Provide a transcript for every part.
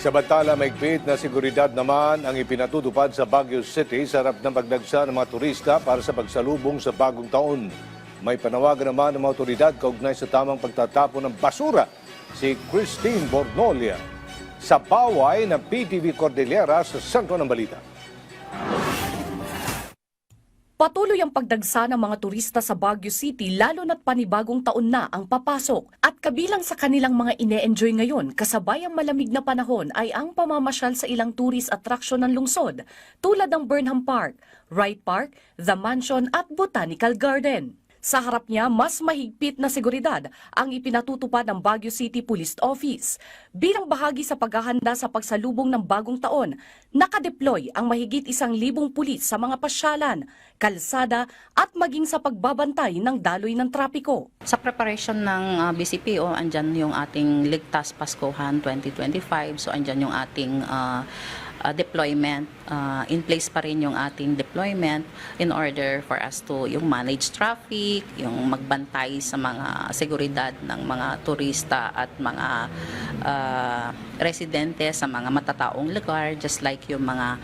Samantala, maigpit na seguridad naman ang ipinatutupad sa Baguio City sa harap ng pagdagsa ng mga turista para sa pagsalubong sa bagong taon. May panawagan naman ng mga otoridad kaugnay sa tamang pagtatapon ng basura. Si Christine Bornolia sa paway ng PTV Cordillera sa sentro ng balita. Patuloy ang pagdagsa ng mga turista sa Baguio City lalo na't panibagong taon na ang papasok. At kabilang sa kanilang mga ine-enjoy ngayon kasabay ang malamig na panahon ay ang pamamasyal sa ilang tourist attraction ng lungsod tulad ng Burnham Park, Wright Park, The Mansion at Botanical Garden. Sa harap niya, mas mahigpit na seguridad ang ipinatutupad ng Baguio City Police Office. Bilang bahagi sa paghahanda sa pagsalubong ng bagong taon, nakadeploy ang mahigit 1,000 pulis sa mga pasyalan, kalsada at maging sa pagbabantay ng daloy ng trapiko. Sa preparation ng BCPO, andyan yung ating Ligtas Paskohan 2025. So andyan yung ating deployment. In place pa rin yung ating deployment in order for us to yung manage traffic, yung magbantay sa mga seguridad ng mga turista at mga residente sa mga matataong lugar, just like yung mga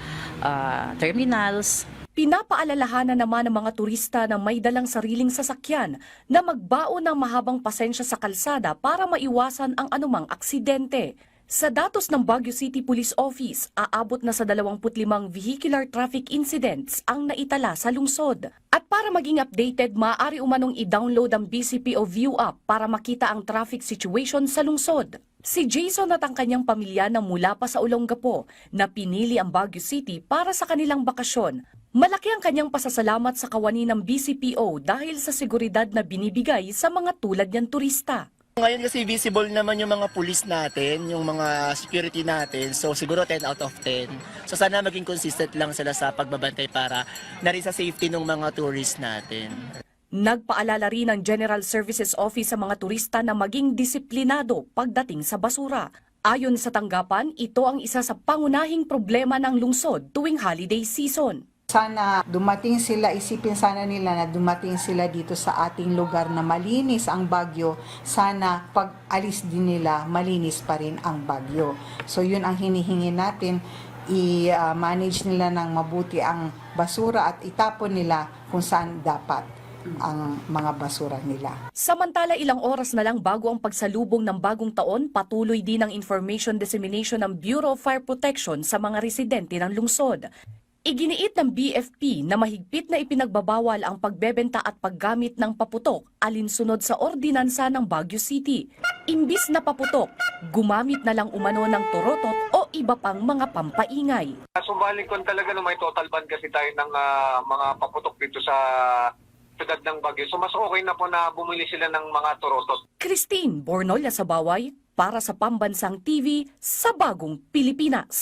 terminals. Pinapaalalahanan naman ng mga turista na may dalang sariling sasakyan na magbaon ng mahabang pasensya sa kalsada para maiwasan ang anumang aksidente. Sa datos ng Baguio City Police Office, aabot na sa 25 vehicular traffic incidents ang naitala sa lungsod. At para maging updated, maaari umanong i-download ang BCPO View app para makita ang traffic situation sa lungsod. Si Jason at ang kanyang pamilya na mula pa sa Olongapo na pinili ang Baguio City para sa kanilang bakasyon. Malaki ang kanyang pasasalamat sa kawani ng BCPO dahil sa seguridad na binibigay sa mga tulad niyang turista. Ngayon kasi visible naman yung mga pulis natin, yung mga security natin. So siguro 10 out of 10. So sana maging consistent lang sila sa pagbabantay para na rin sa safety ng mga tourists natin. Nagpaalala rin ng General Services Office sa mga turista na maging disiplinado pagdating sa basura. Ayon sa tanggapan, ito ang isa sa pangunahing problema ng lungsod tuwing holiday season. Sana dumating sila, isipin sana nila na dumating sila dito sa ating lugar na malinis ang Baguio. Sana pag alis din nila, malinis pa rin ang Baguio. So yun ang hinihingi natin, i-manage nila ng mabuti ang basura at itapon nila kung saan dapat ang mga basura nila. Samantala, ilang oras na lang bago ang pagsalubong ng bagong taon, patuloy din ang information dissemination ng Bureau of Fire Protection sa mga residente ng lungsod. Iginiit ng BFP na mahigpit na ipinagbabawal ang pagbebenta at paggamit ng paputok alinsunod sa ordinansa ng Baguio City. Imbis na paputok, gumamit na lang umano ng torotot o iba pang mga pampaingay. Subalit kung talaga na may total ban kasi tayo ng mga paputok dito sa siyudad ng Baguio. So mas okay na po na bumili sila ng mga torotot. Christine Bornolia sa Baway para sa Pambansang TV sa Bagong Pilipinas.